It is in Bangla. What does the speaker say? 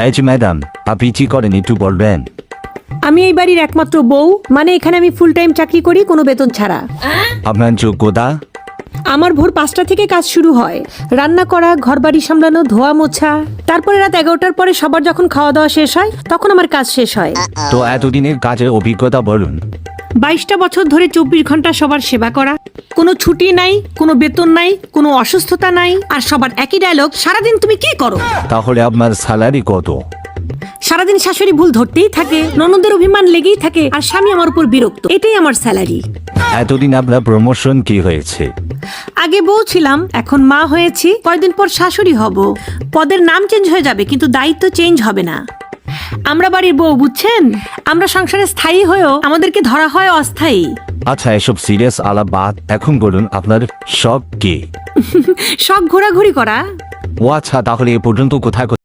এই যে ম্যাডাম, আপনি কি করেন একটু বলবেন? আমি এই বাড়ির একমাত্র বউ, মানে এখানে আমি ফুল টাইম চাকরি করি কোনো বেতন ছাড়া। আপনার যোগ্যতা? আমার ভোর 5টা থেকে কাজ শুরু হয়, রান্না করা, ঘরবাড়ি সামলানো, ধোয়া মোছা। তারপরে রাত 11টার পরে সবার যখন খাওয়া দাওয়া শেষ হয় তখন আমার কাজ শেষ হয়। তো এতদিনের কাজের অভিজ্ঞতা বলুন। 22টা বছর ধরে 24 ঘন্টা সবার সেবা করা, কোনো ছুটি নাই, কোনো বেতন নাই, কোনো অসুস্থতা নাই, আর সবার একই ডায়লগ, সারাদিন তুমি কি করো? তাহলে আপনার স্যালারি কত? সারাদিন শাশুড়ি ভুল ধরতেই থাকে, ননদের অভিমান লেগেই থাকে, আর স্বামী আমার উপর বিরক্ত। এটাই আমার স্যালারি। এতদিন আপনার প্রমোশন কি হয়েছে? আগে বউ ছিলাম, এখন মা হয়েছি, কয়েকদিন পর শাশুড়ি হব। পদের নাম চেঞ্জ হয়ে যাবে কিন্তু দায়িত্ব চেঞ্জ হবে না। আমরা বাড়ির বউ, বুঝছেন? আমরা সংসারে স্থায়ী হয়েও আমাদেরকে ধরা হয় অস্থায়ী। আচ্ছা, এসব সিরিয়াস আলাপ বাদ, এখন বলুন আপনার শখ কি? শখ ঘোরাঘুরি করা। ও আচ্ছা, তাহলে এ পর্যন্ত কোথায়